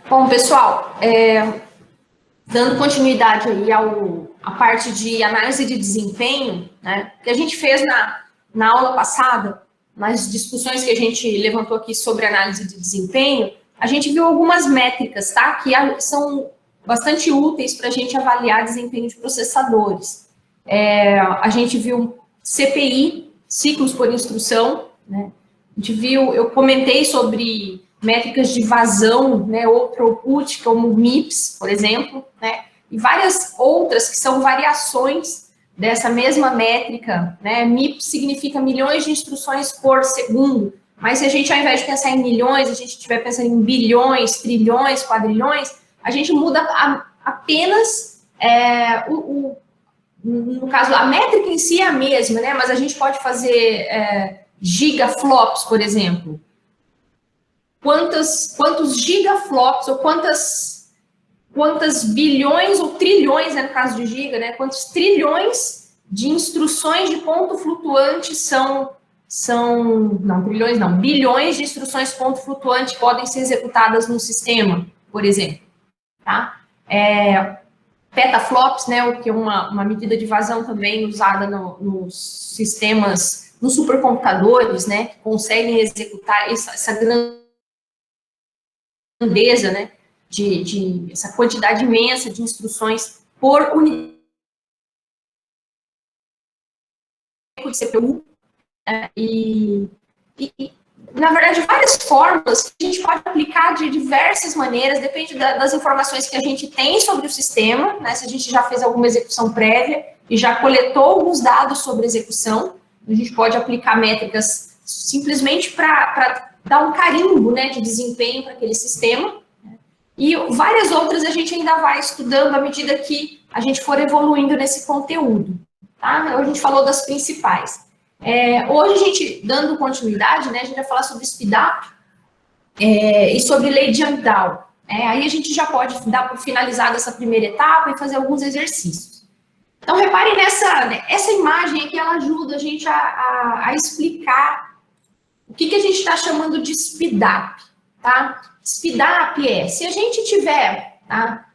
Bom, pessoal, dando continuidade aí à parte de análise de desempenho, né, que a gente fez na aula passada, nas discussões que a gente levantou aqui sobre análise de desempenho, a gente viu algumas métricas, tá, que são bastante úteis para a gente avaliar desempenho de processadores. A gente viu CPI, ciclos por instrução, né, a gente viu, eu comentei sobre métricas de vazão, né, ou throughput, como MIPS, por exemplo, né, e várias outras que são variações dessa mesma métrica, né. MIPS significa milhões de instruções por segundo, mas se a gente, ao invés de pensar em milhões, a gente estiver pensando em bilhões, trilhões, quadrilhões, a gente muda apenas, no caso, a métrica em si é a mesma, né, mas a gente pode fazer gigaflops, por exemplo. Quantos gigaflops, ou quantas bilhões ou trilhões, né, no caso de giga, né, quantos trilhões de instruções de ponto flutuante não, trilhões não, bilhões de instruções ponto flutuante podem ser executadas no sistema, por exemplo, tá? Petaflops, né, o que é uma medida de vazão também usada nos sistemas, nos supercomputadores, né, que conseguem executar essa grandeza, né, essa quantidade imensa de instruções por unidade de CPU, na verdade, várias fórmulas que a gente pode aplicar de diversas maneiras, depende das informações que a gente tem sobre o sistema, né, se a gente já fez alguma execução prévia e já coletou alguns dados sobre execução, a gente pode aplicar métricas simplesmente para dar um carimbo, né, de desempenho para aquele sistema, né, e várias outras a gente ainda vai estudando à medida que a gente for evoluindo nesse conteúdo, tá? Hoje a gente falou das principais. Hoje a gente, dando continuidade, né, a gente vai falar sobre speedup e sobre lei de Amdahl. Aí a gente já pode dar por finalizada essa primeira etapa e fazer alguns exercícios. Então, reparem essa imagem aqui, ela ajuda a gente a explicar o que a gente está chamando de speedup, tá? Speedup se a gente tiver, tá?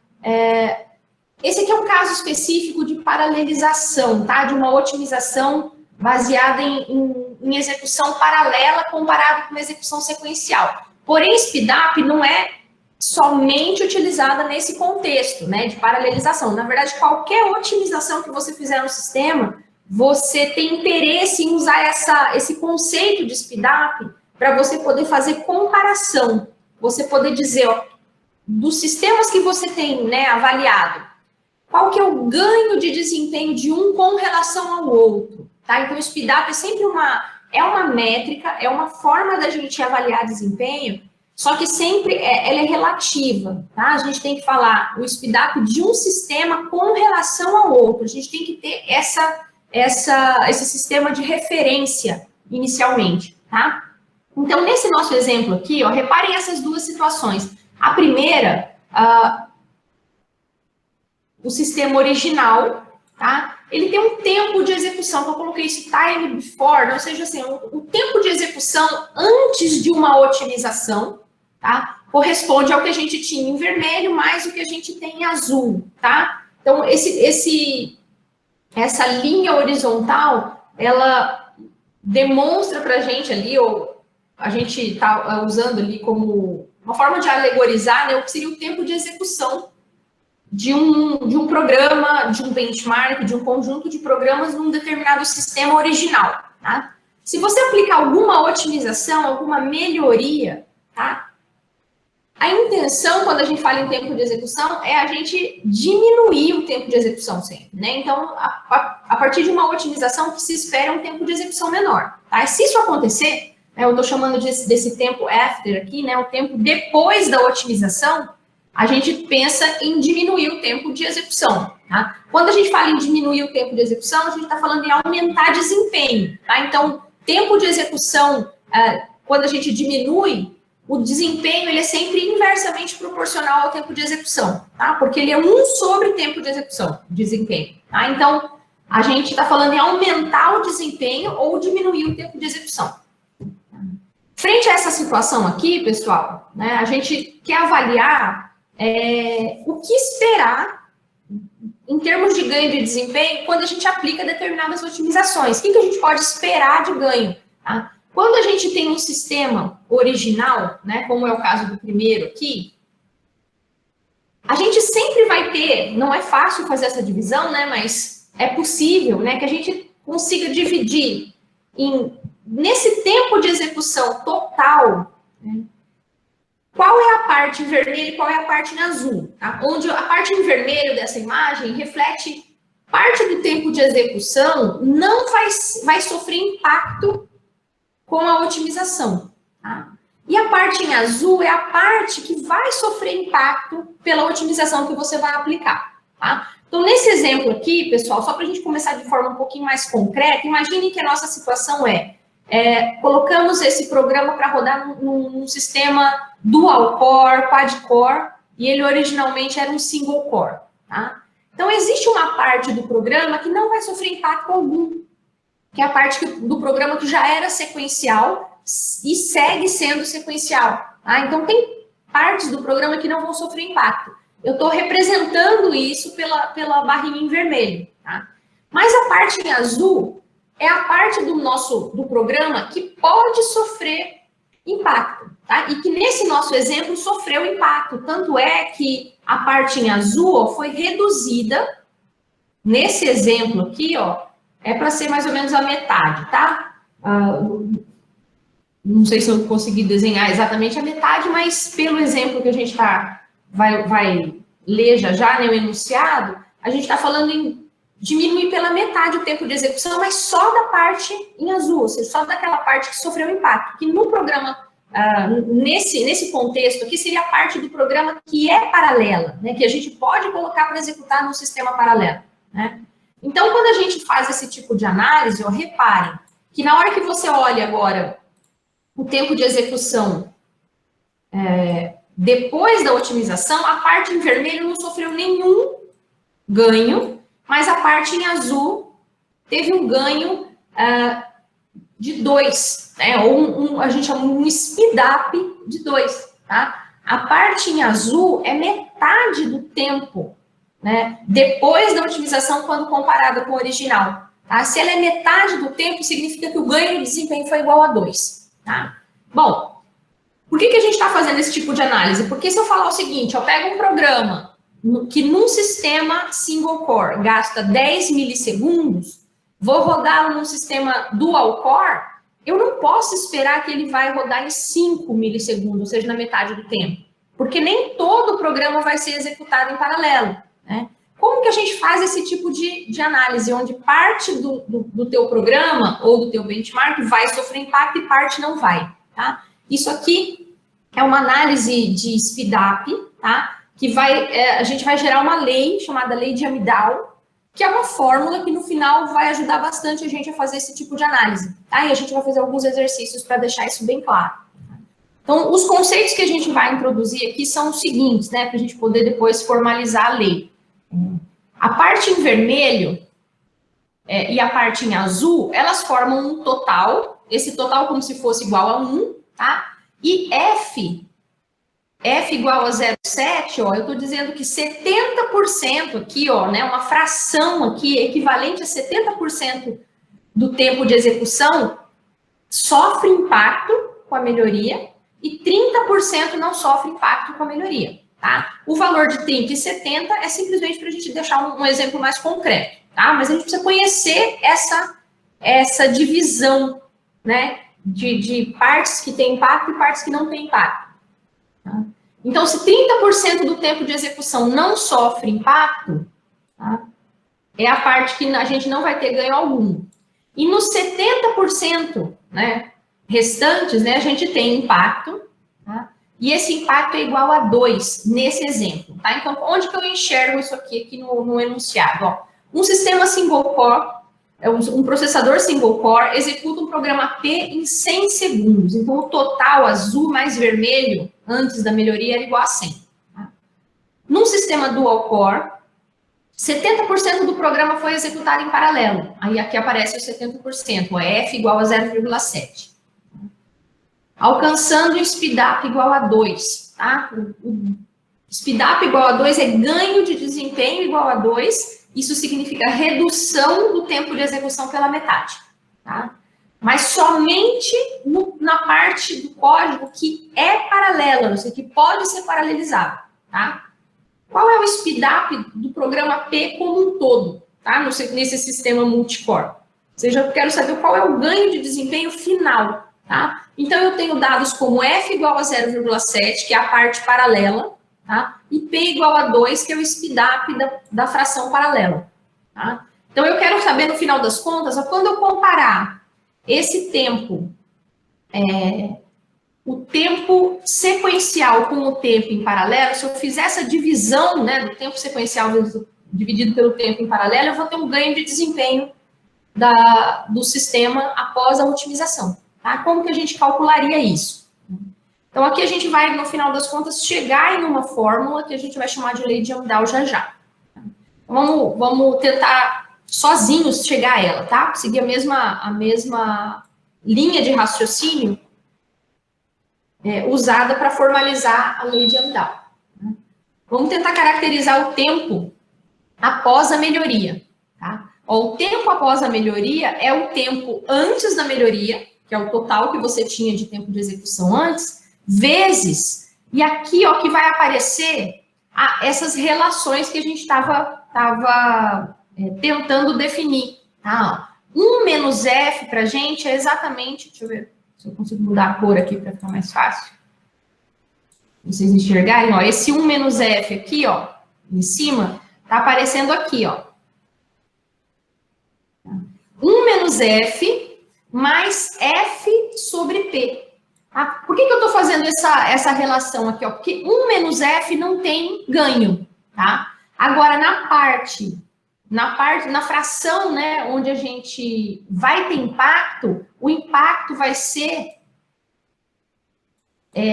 Esse aqui é um caso específico de paralelização, tá? De uma otimização baseada em execução paralela comparado com uma execução sequencial. Porém, speedup não é somente utilizada nesse contexto, né, de paralelização. Na verdade, qualquer otimização que você fizer no sistema, você tem interesse em usar esse conceito de speedup para você poder fazer comparação. Você poder dizer, ó, dos sistemas que você tem, né, avaliado, qual que é o ganho de desempenho de um com relação ao outro. Tá? Então, o speedup é sempre uma métrica, é uma forma da gente avaliar desempenho, só que sempre ela é relativa. Tá? A gente tem que falar o speedup de um sistema com relação ao outro. A gente tem que ter esse sistema de referência inicialmente. Tá? Então, nesse nosso exemplo aqui, ó, reparem essas duas situações. A primeira, o sistema original, tá? Ele tem um tempo de execução, então eu coloquei esse time before, ou seja, assim, o tempo de execução antes de uma otimização, tá? Corresponde ao que a gente tinha em vermelho mais o que a gente tem em azul, tá? Então, essa linha horizontal, ela demonstra para a gente ali, ou a gente está usando ali como uma forma de alegorizar, né, o que seria o tempo de execução de um programa, de um benchmark, de um conjunto de programas num determinado sistema original, tá? Se você aplicar alguma otimização, alguma melhoria, tá? A intenção, quando a gente fala em tempo de execução, é a gente diminuir o tempo de execução sempre, né? Então, a partir de uma otimização, o que se espera é um tempo de execução menor, tá? E se isso acontecer, né, eu estou chamando desse tempo after aqui, né? O tempo depois da otimização, a gente pensa em diminuir o tempo de execução, tá? Quando a gente fala em diminuir o tempo de execução, a gente está falando em aumentar desempenho, tá? Então, tempo de execução, quando a gente diminui, o desempenho ele é sempre inversamente proporcional ao tempo de execução, tá? Porque ele é 1 sobre tempo de execução, desempenho, tá? Então, a gente está falando em aumentar o desempenho ou diminuir o tempo de execução. Frente a essa situação aqui, pessoal, né, a gente quer avaliar o que esperar em termos de ganho de desempenho quando a gente aplica determinadas otimizações. O que a gente pode esperar de ganho? Tá? Quando a gente tem um sistema original, né, como é o caso do primeiro aqui, a gente sempre vai ter, não é fácil fazer essa divisão, né, mas é possível, né, que a gente consiga dividir nesse tempo de execução total, né, qual é a parte em vermelho e qual é a parte em azul, tá? Onde a parte em vermelho dessa imagem reflete parte do tempo de execução não vai sofrer impacto com a otimização, tá? E a parte em azul é a parte que vai sofrer impacto pela otimização que você vai aplicar, tá? Então, nesse exemplo aqui, pessoal, só para a gente começar de forma um pouquinho mais concreta, imagine que a nossa situação colocamos esse programa para rodar num sistema dual core, quad core, e ele originalmente era um single core, tá? Então, existe uma parte do programa que não vai sofrer impacto algum, que é a parte do programa que já era sequencial e segue sendo sequencial, tá? Então, tem partes do programa que não vão sofrer impacto. Eu estou representando isso pela barrinha em vermelho, tá? Mas a parte em azul é a parte do programa que pode sofrer impacto, tá? E que nesse nosso exemplo sofreu impacto. Tanto é que a parte em azul foi reduzida. Nesse exemplo aqui, ó, é para ser mais ou menos a metade, tá? Não sei se eu consegui desenhar exatamente a metade, mas pelo exemplo que a gente vai ler já, né, o enunciado, a gente está falando em diminuir pela metade o tempo de execução, mas só da parte em azul, ou seja, só daquela parte que sofreu impacto, que no programa, nesse contexto aqui, seria a parte do programa que é paralela, né, que a gente pode colocar para executar no sistema paralelo, né? Então, quando a gente faz esse tipo de análise, ó, reparem que na hora que você olha agora o tempo de execução depois da otimização, a parte em vermelho não sofreu nenhum ganho, mas a parte em azul teve um ganho de 2, né? Ou a gente chama um speed up de 2, tá? A parte em azul é metade do tempo, né, depois da otimização quando comparada com o original. Tá? Se ela é metade do tempo, significa que o ganho de desempenho foi igual a 2. Tá? Bom, por que a gente está fazendo esse tipo de análise? Porque se eu falar o seguinte, eu pego um programa que num sistema single core gasta 10 milissegundos, vou rodá-lo num sistema dual core, eu não posso esperar que ele vai rodar em 5 milissegundos, ou seja, na metade do tempo. Porque nem todo o programa vai ser executado em paralelo, né? Como que a gente faz esse tipo de análise, onde parte do teu programa ou do teu benchmark vai sofrer impacto e parte não vai, tá? Isso aqui é uma análise de speed up, tá? Que a gente vai gerar uma lei chamada lei de Amdahl, que é uma fórmula que no final vai ajudar bastante a gente a fazer esse tipo de análise, tá? E a gente vai fazer alguns exercícios para deixar isso bem claro. Então, os conceitos que a gente vai introduzir aqui são os seguintes, né? Para a gente poder depois formalizar a lei. A parte em vermelho e a parte em azul, elas formam um total, esse total como se fosse igual a 1, tá? E F igual a 0,7, ó, eu estou dizendo que 70% aqui, ó, né, uma fração aqui equivalente a 70% do tempo de execução sofre impacto com a melhoria e 30% não sofre impacto com a melhoria, tá? O valor de 30 e 70 é simplesmente para a gente deixar um exemplo mais concreto, tá? Mas a gente precisa conhecer essa divisão, né, de partes que têm impacto e partes que não têm impacto. Tá? Então, se 30% do tempo de execução não sofre impacto, tá, é a parte que a gente não vai ter ganho algum. E nos 70%, né, restantes, né, a gente tem impacto, tá? E esse impacto é igual a 2 nesse exemplo. Tá? Então, onde que eu enxergo isso aqui no enunciado? Ó, um sistema single core, um processador single core, executa um programa P em 100 segundos. Então, o total azul mais vermelho, antes da melhoria, era igual a 100. Tá? Num sistema dual core, 70% do programa foi executado em paralelo. Aí aqui aparece o 70%, o F igual a 0,7. alcançando o speedup igual a 2, tá? O speedup igual a 2 é ganho de desempenho igual a 2, isso significa redução do tempo de execução pela metade, tá? Mas somente na parte do código que é paralela, ou seja, que pode ser paralelizado, tá? Qual é o speedup do programa P como um todo, tá? Nesse sistema multicore. Ou seja, eu quero saber qual é o ganho de desempenho final, tá? Então, eu tenho dados como F igual a 0,7, que é a parte paralela, tá? E P igual a 2, que é o speedup da fração paralela, tá? Então, eu quero saber, no final das contas, quando eu comparar esse tempo, o tempo sequencial com o tempo em paralelo, se eu fizer essa divisão, né, do tempo sequencial dividido pelo tempo em paralelo, eu vou ter um ganho de desempenho do sistema após a otimização. Tá? Como que a gente calcularia isso? Então, aqui a gente vai, no final das contas, chegar em uma fórmula que a gente vai chamar de lei de Amdahl já. Vamos tentar sozinhos chegar a ela, tá? Seguir a mesma linha de raciocínio usada para formalizar a lei de Amdahl. Vamos tentar caracterizar o tempo após a melhoria. Tá? O tempo após a melhoria é o tempo antes da melhoria, que é o total que você tinha de tempo de execução antes, vezes, e aqui que vai aparecer essas relações que a gente estava tentando definir. Tá? 1 menos F para a gente é exatamente, deixa eu ver se eu consigo mudar a cor aqui para ficar mais fácil. Vocês enxergarem, esse 1 menos F aqui, em cima, tá aparecendo aqui, 1 menos F mais F sobre P. Tá? Por que eu estou fazendo essa relação aqui? Porque 1 menos F não tem ganho, tá? Agora, na fração, né, onde a gente vai ter impacto, o impacto vai ser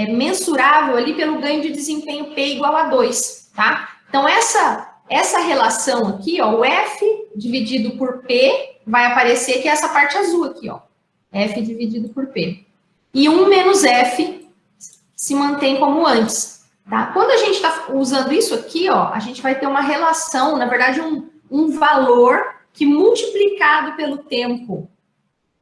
mensurável ali pelo ganho de desempenho P igual a 2, tá? Então, essa relação aqui, o F dividido por P, vai aparecer que é essa parte azul aqui, F dividido por P. E 1 menos F se mantém como antes, tá? Quando a gente está usando isso aqui, a gente vai ter uma relação, na verdade, um valor que multiplicado pelo tempo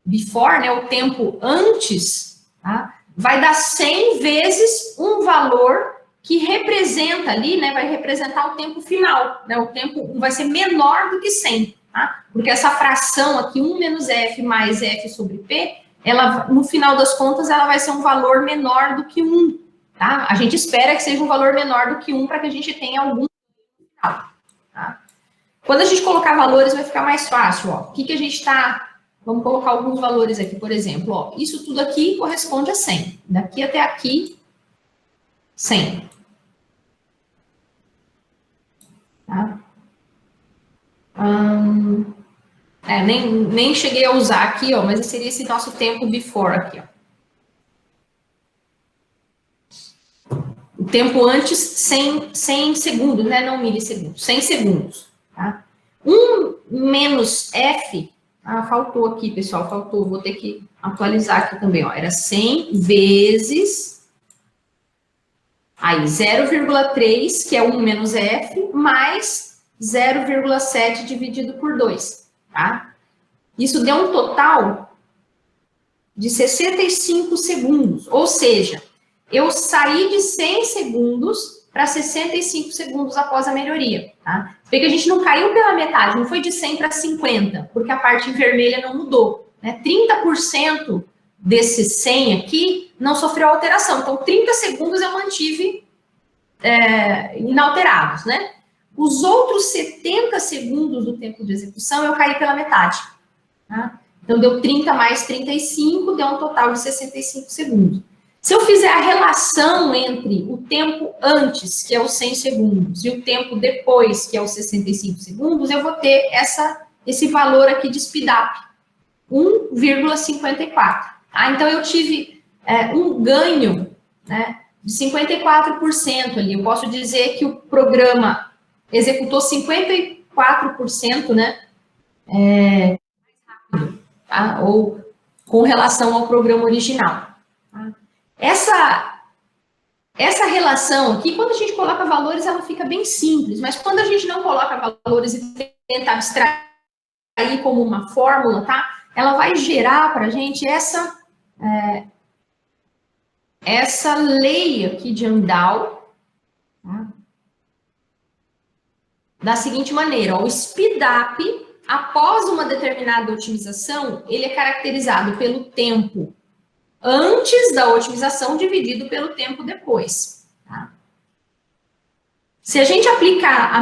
before, né, o tempo antes, tá? Vai dar 100 vezes um valor que representa ali, né, vai representar o tempo final, né, o tempo vai ser menor do que 100, tá? Porque essa fração aqui, 1 menos F mais F sobre P, ela, no final das contas, ela vai ser um valor menor do que 1, tá? A gente espera que seja um valor menor do que 1 para que a gente tenha algum final, tá? Quando a gente colocar valores, vai ficar mais fácil, O que a gente está... Vamos colocar alguns valores aqui, por exemplo, isso tudo aqui corresponde a 100. Daqui até aqui, 100. Tá? Nem cheguei a usar aqui, mas seria esse nosso tempo before aqui, O tempo antes, 100 segundos, né? Não milissegundos, 100 segundos. Tá? 1 menos F... faltou aqui, pessoal, faltou. Vou ter que atualizar aqui também, Era 100 vezes... Aí, 0,3, que é 1 menos F, mais 0,7 dividido por 2, tá? Isso deu um total de 65 segundos. Ou seja, eu saí de 100 segundos para 65 segundos após a melhoria, tá? Vê que a gente não caiu pela metade, não foi de 100 para 50, porque a parte vermelha não mudou, né? 30% desses 100 aqui não sofreu alteração. Então, 30 segundos eu mantive inalterados, né? Os outros 70 segundos do tempo de execução eu caí pela metade, tá? Então, deu 30 mais 35, deu um total de 65 segundos. Se eu fizer a relação entre o tempo antes, que é os 100 segundos, e o tempo depois, que é os 65 segundos, eu vou ter esse valor aqui de speedup, 1,54. Tá? Então, eu tive um ganho, né, de 54% ali. Eu posso dizer que o programa executou 54%, né, mais rápido, tá? Ou com relação ao programa original. Tá? Essa relação aqui, quando a gente coloca valores, ela fica bem simples, mas quando a gente não coloca valores e tenta abstrair como uma fórmula, tá? Ela vai gerar para a gente essa lei aqui de Amdahl, tá? Da seguinte maneira, ó, o speedup, após uma determinada otimização, ele é caracterizado pelo tempo antes da otimização dividido pelo tempo depois. Tá? Se a gente aplicar a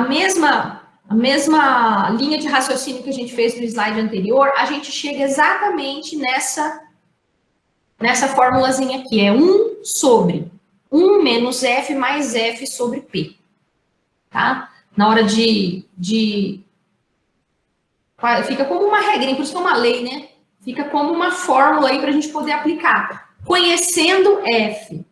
mesma linha de raciocínio que a gente fez no slide anterior, a gente chega exatamente nessa formulazinha aqui, é 1 sobre 1 menos F mais F sobre P. Tá? Na hora fica como uma regra, por isso que é uma lei, né? Fica como uma fórmula aí para a gente poder aplicar. Conhecendo F,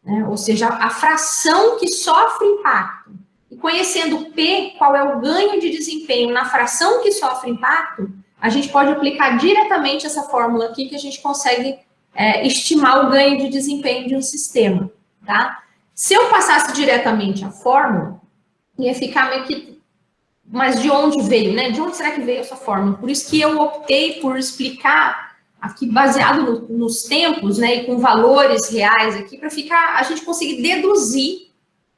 né? Ou seja, a fração que sofre impacto, e conhecendo P, qual é o ganho de desempenho na fração que sofre impacto, a gente pode aplicar diretamente essa fórmula aqui que a gente consegue estimar o ganho de desempenho de um sistema, tá? Se eu passasse diretamente a fórmula, ia ficar meio que... Mas de onde veio, né? De onde será que veio essa fórmula? Por isso que eu optei por explicar aqui, baseado nos tempos, né? E com valores reais aqui, para a gente conseguir deduzir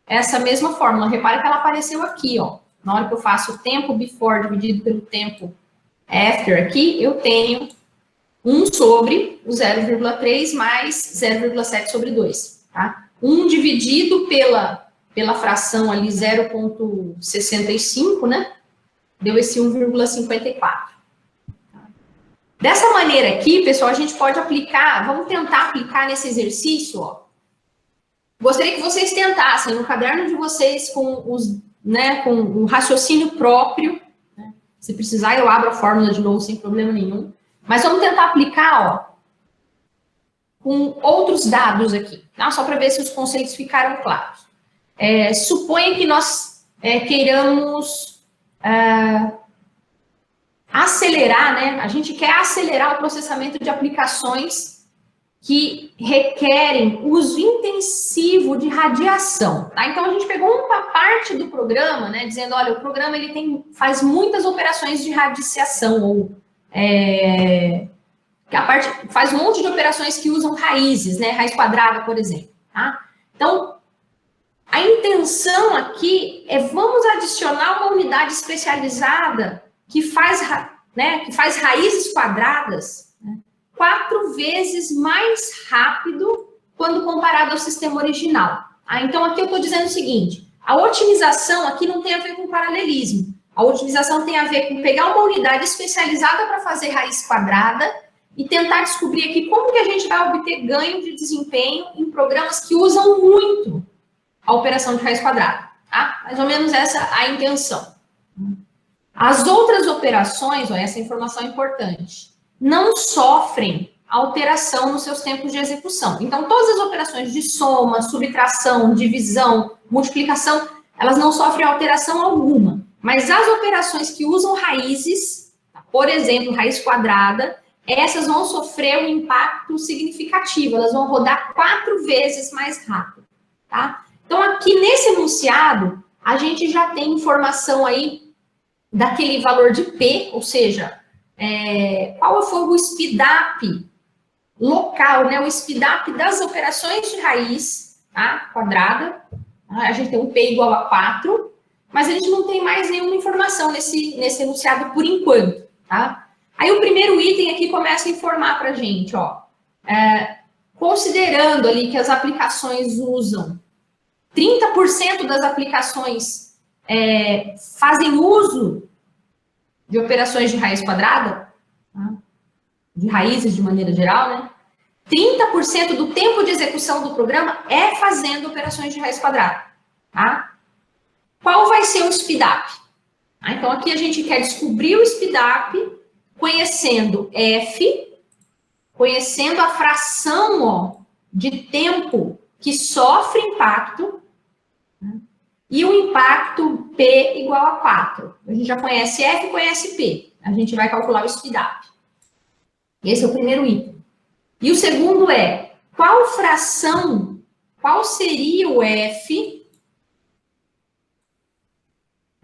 essa mesma fórmula. Repare que ela apareceu aqui, ó. Na hora que eu faço o tempo before dividido pelo tempo after aqui, eu tenho 1 sobre o 0,3 mais 0,7 sobre 2, tá? 1 dividido pela fração ali 0,65, né? Deu esse 1,54. Dessa maneira aqui, pessoal, a gente pode aplicar, vamos tentar aplicar nesse exercício, ó. Gostaria que vocês tentassem no caderno de vocês com o raciocínio próprio, né? Se precisar, eu abro a fórmula de novo sem problema nenhum. Mas vamos tentar aplicar, ó, com outros dados aqui, tá? Só para ver se os conceitos ficaram claros. Suponha que nós queiramos acelerar, né? A gente quer acelerar o processamento de aplicações que requerem uso intensivo de radiação, tá? Então, a gente pegou uma parte do programa, né? Dizendo, olha, o programa ele faz muitas operações de radiciação, ou que a parte faz um monte de operações que usam raízes, né? Raiz quadrada, por exemplo, tá? Então, a intenção aqui é vamos adicionar uma unidade especializada que faz raízes quadradas, né, 4 vezes mais rápido quando comparado ao sistema original. Então, aqui eu estou dizendo o seguinte, a otimização aqui não tem a ver com paralelismo. A otimização tem a ver com pegar uma unidade especializada para fazer raiz quadrada e tentar descobrir aqui como que a gente vai obter ganho de desempenho em programas que usam muito a operação de raiz quadrada, tá? Mais ou menos essa a intenção. As outras operações, ó, essa informação é importante, não sofrem alteração nos seus tempos de execução. Então, todas as operações de soma, subtração, divisão, multiplicação, elas não sofrem alteração alguma. Mas as operações que usam raízes, por exemplo, raiz quadrada, essas vão sofrer um impacto significativo, elas vão rodar 4 vezes mais rápido, tá? Então, aqui nesse enunciado, a gente já tem informação aí daquele valor de P, ou seja, qual foi o speedup local, né? O speedup das operações de raiz, tá? Quadrada. A gente tem um P igual a 4, mas a gente não tem mais nenhuma informação nesse enunciado por enquanto, tá? Aí o primeiro item aqui começa a informar para a gente, ó. Considerando ali que as aplicações usam 30% das aplicações fazem uso de operações de raiz quadrada, tá? De raízes de maneira geral, né? 30% do tempo de execução do programa é fazendo operações de raiz quadrada, tá? Qual vai ser o speedup? Então, aqui a gente quer descobrir o speedup conhecendo F, conhecendo a fração, ó, de tempo que sofre impacto, né? E o impacto P igual a 4. A gente já conhece F, conhece P. A gente vai calcular o speedup. Esse é o primeiro item. E o segundo é qual fração, qual seria o F,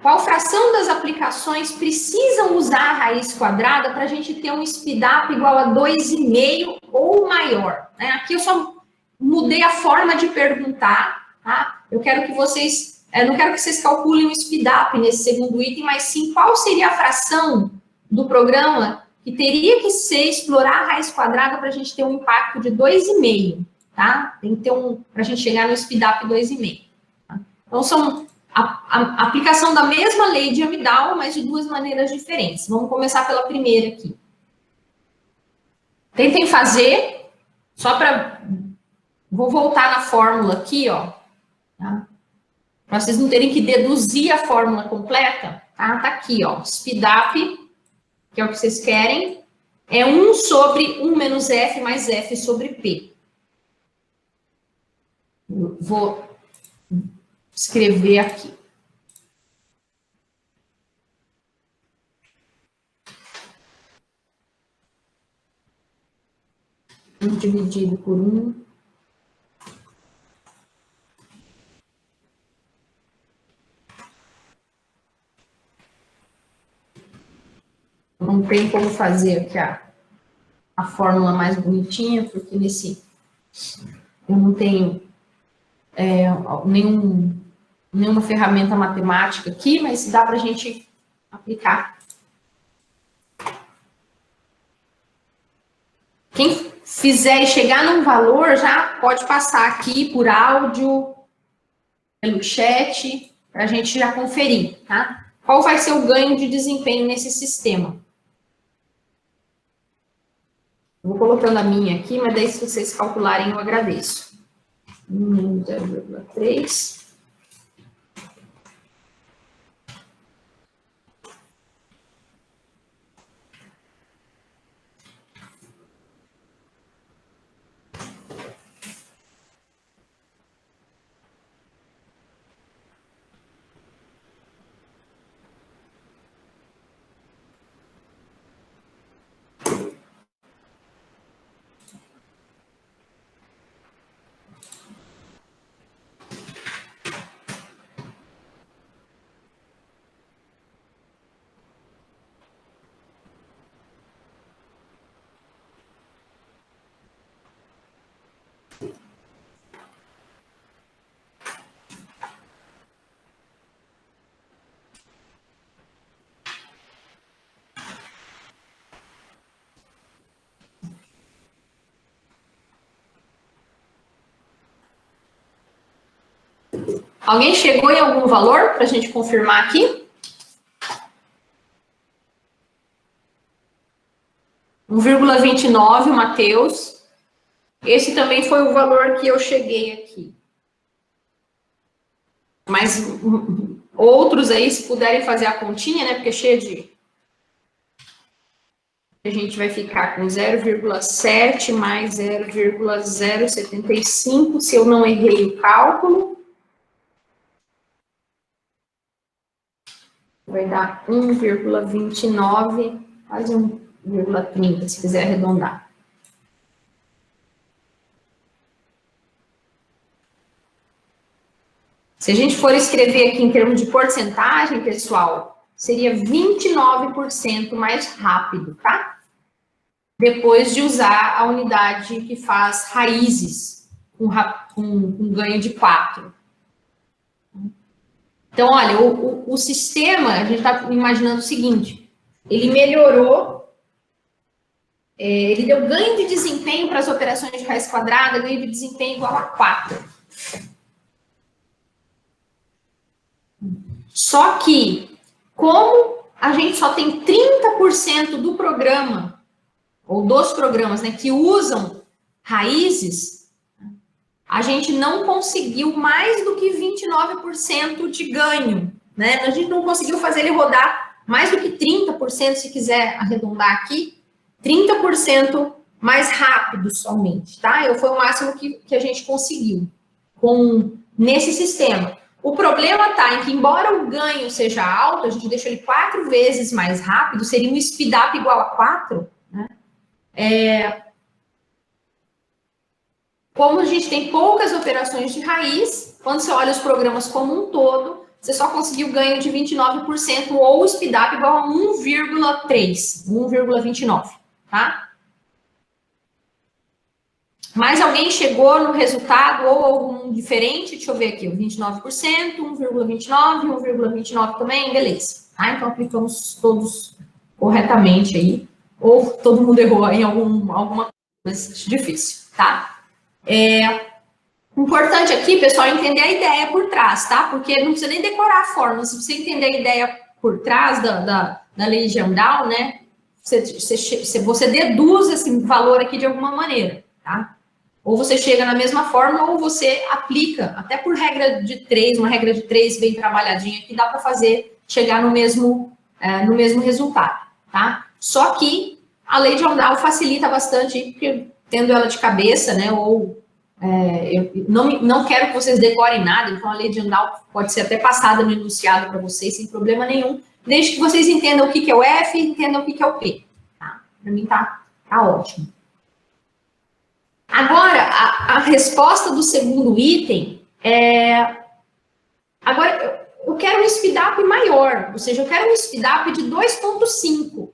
qual fração das aplicações precisam usar a raiz quadrada para a gente ter um speedup igual a 2,5 ou maior, né? Aqui eu só mudei a forma de perguntar, tá? Eu quero que vocês, não quero que vocês calculem o speedup nesse segundo item, mas sim qual seria a fração do programa que teria que ser explorar a raiz quadrada para a gente ter um impacto de 2,5, tá? Tem que ter para a gente chegar no speedup 2,5. Tá? Então, são a aplicação da mesma lei de Amdahl, mas de duas maneiras diferentes. Vamos começar pela primeira aqui. Tentem fazer, só para... Vou voltar na fórmula aqui, ó. Tá? Para vocês não terem que deduzir a fórmula completa, tá? Tá aqui, ó. Speedup, que é o que vocês querem, é 1 sobre 1 menos F mais F sobre P. Vou escrever aqui. Dividido por 1. Não tem como fazer aqui a fórmula mais bonitinha, porque eu não tenho nenhuma ferramenta matemática aqui, mas dá para a gente aplicar. Quem fizer e chegar num valor, já pode passar aqui por áudio, pelo chat, para a gente já conferir, tá? Qual vai ser o ganho de desempenho nesse sistema? Vou colocando a minha aqui, mas daí se vocês calcularem eu agradeço. 0,3. Alguém chegou em algum valor para a gente confirmar aqui? 1,29, Matheus. Esse também foi o valor que eu cheguei aqui. Mas outros aí, se puderem fazer a continha, né? Porque é cheio de... A gente vai ficar com 0,7 mais 0,075, se eu não errei o cálculo. Vai dar 1,29, quase 1,30, se quiser arredondar. Se a gente for escrever aqui em termos de porcentagem, pessoal, seria 29% mais rápido, tá? Depois de usar a unidade que faz raízes, com ganho de 4. Então, olha, o sistema, a gente está imaginando o seguinte, ele melhorou, ele deu ganho de desempenho para as operações de raiz quadrada, ganho de desempenho igual a 4. Só que, como a gente só tem 30% do programa, ou dos programas, né, que usam raízes, a gente não conseguiu mais do que 29% de ganho, né? A gente não conseguiu fazer ele rodar mais do que 30%, se quiser arredondar aqui, 30% mais rápido somente, tá? Foi o máximo que a gente conseguiu nesse sistema. O problema está em que, embora o ganho seja alto, a gente deixa ele 4 vezes mais rápido, seria um speedup igual a 4, né? Como a gente tem poucas operações de raiz, quando você olha os programas como um todo, você só conseguiu ganho de 29% ou o SPIDAP igual a 1,3, 1,29, tá? Mas alguém chegou no resultado ou algum diferente? Deixa eu ver aqui, 29%, 1,29, 1,29 também, beleza. Tá? Então, aplicamos todos corretamente aí. Ou todo mundo errou em alguma coisa difícil, tá? Importante aqui, pessoal, entender a ideia por trás, tá? Porque não precisa nem decorar a fórmula. Se você entender a ideia por trás da lei de Amdahl, né? Você deduz esse valor aqui de alguma maneira, tá? Ou você chega na mesma fórmula, ou você aplica, até por regra de três, uma regra de três bem trabalhadinha, que dá para fazer, chegar no mesmo resultado, tá? Só que a lei de Amdahl facilita bastante, porque tendo ela de cabeça, né, ou eu não quero que vocês decorem nada, então a lei de Amdahl pode ser até passada no enunciado para vocês, sem problema nenhum, desde que vocês entendam o que é o F e entendam o que é o P, tá? Para mim tá ótimo. Agora, a resposta do segundo item é... Agora, eu quero um speedup maior, ou seja, eu quero um speedup de 2,5.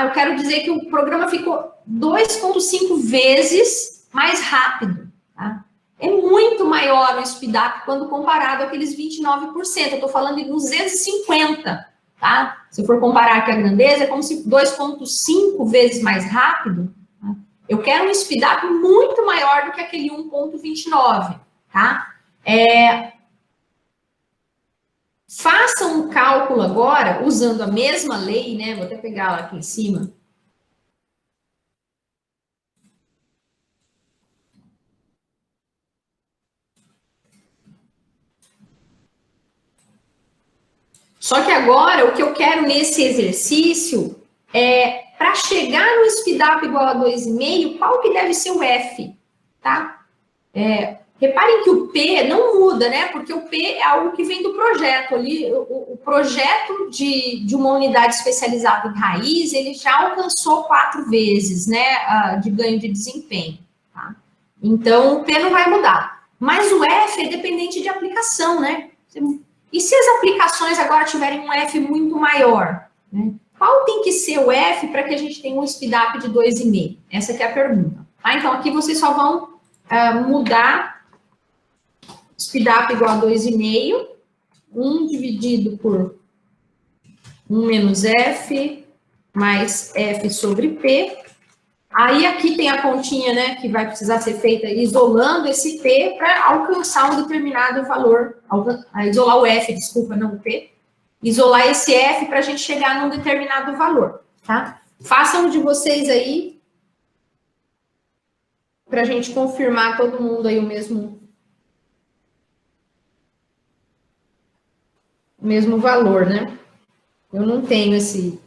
Eu quero dizer que o programa ficou 2,5 vezes mais rápido. Tá? É muito maior o speedup quando comparado àqueles 29%. Eu estou falando de 250. Tá? Se eu for comparar aqui a grandeza, é como se 2,5 vezes mais rápido. Eu quero um speedup muito maior do que aquele 1,29, tá? Faça um cálculo agora, usando a mesma lei, né? Vou até pegar ela aqui em cima. Só que agora, o que eu quero nesse exercício é, para chegar no speedup igual a 2,5, qual que deve ser o F, tá? Reparem que o P não muda, né? Porque o P é algo que vem do projeto ali. O projeto de uma unidade especializada em raiz, ele já alcançou 4 vezes, né, de ganho de desempenho. Tá? Então, o P não vai mudar. Mas o F é dependente de aplicação, né? E se as aplicações agora tiverem um F muito maior? Né? Qual tem que ser o F para que a gente tenha um speedup de 2,5? Essa que é a pergunta. Tá? Então, aqui vocês só vão mudar speedup igual a 2,5, 1 dividido por 1 menos F, mais F sobre P. Aí aqui tem a continha, né, que vai precisar ser feita isolando esse P para alcançar um determinado valor, isolar o F, desculpa, não o P, isolar esse F para a gente chegar num determinado valor, tá? Façam de vocês aí, para a gente confirmar todo mundo aí o mesmo valor, né? Eu não tenho esse...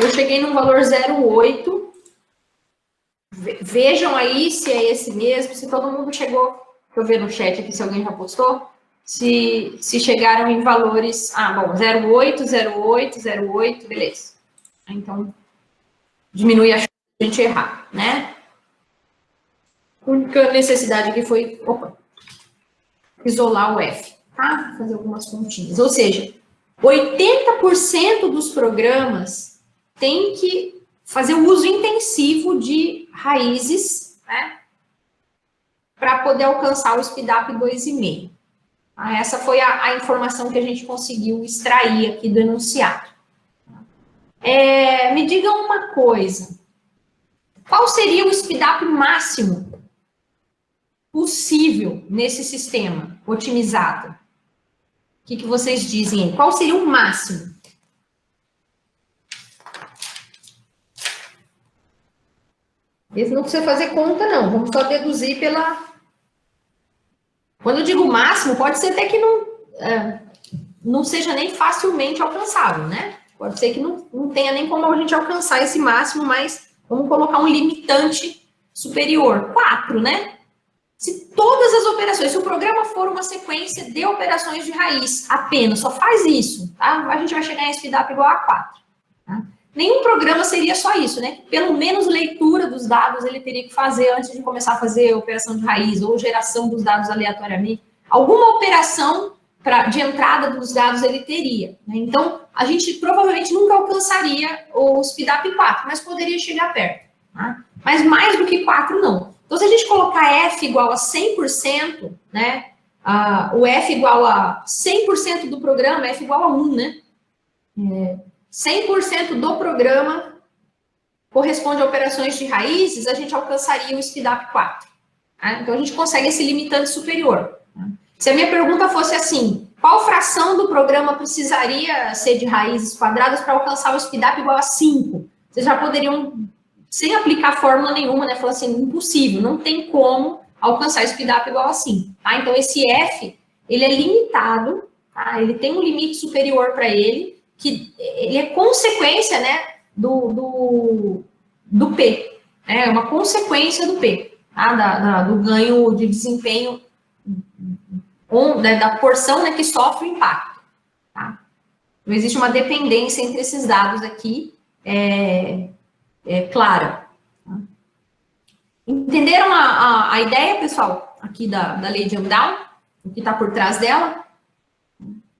Eu cheguei no valor 0,8. Vejam aí se é esse mesmo, se todo mundo chegou. Deixa eu ver no chat aqui se alguém já postou. Se chegaram em valores. Bom, 0,8, 0,8, 0,8, beleza. Então, diminui a chance de a gente errar, né? A única necessidade aqui foi isolar o F, tá? Vou fazer algumas continhas. Ou seja, 80% dos programas tem que fazer o uso intensivo de raízes, né? Para poder alcançar o SPIDAP 2,5. Essa foi a informação que a gente conseguiu extrair aqui do enunciado. Me digam uma coisa. Qual seria o SPIDAP máximo possível nesse sistema otimizado? O que vocês dizem aí? Qual seria o máximo? Esse não precisa fazer conta, não. Vamos só deduzir pela... Quando eu digo máximo, pode ser até que não seja nem facilmente alcançável, né? Pode ser que não tenha nem como a gente alcançar esse máximo, mas vamos colocar um limitante superior. 4, né? Se todas as operações, se o programa for uma sequência de operações de raiz apenas, só faz isso, tá? A gente vai chegar em SPIDAP igual a 4. Tá? Nenhum programa seria só isso, né? Pelo menos leitura dos dados ele teria que fazer antes de começar a fazer operação de raiz ou geração dos dados aleatoriamente. Alguma operação de entrada dos dados ele teria. Né? Então, a gente provavelmente nunca alcançaria o SPIDAP 4, mas poderia chegar perto. Tá? Mas mais do que 4, não. Então, se a gente colocar F igual a 100%, né? O F igual a 100% do programa, F igual a 1, né? 100% do programa corresponde a operações de raízes, a gente alcançaria o SPIDAP 4. Tá? Então, a gente consegue esse limitante superior. Tá? Se a minha pergunta fosse assim, qual fração do programa precisaria ser de raízes quadradas para alcançar o SPIDAP igual a 5? Vocês já poderiam, sem aplicar fórmula nenhuma, né, falar assim, impossível, não tem como alcançar o SPIDAP igual a 5. Tá? Então, esse F, ele é limitado, tá? Ele tem um limite superior para ele, que ele é consequência, né, do P. É uma consequência do P, tá? Do ganho de desempenho da porção, né, que sofre o impacto. Tá? Não existe uma dependência entre esses dados aqui, clara. Tá? Entenderam a ideia, pessoal, aqui da lei de Amdahl? O que está por trás dela?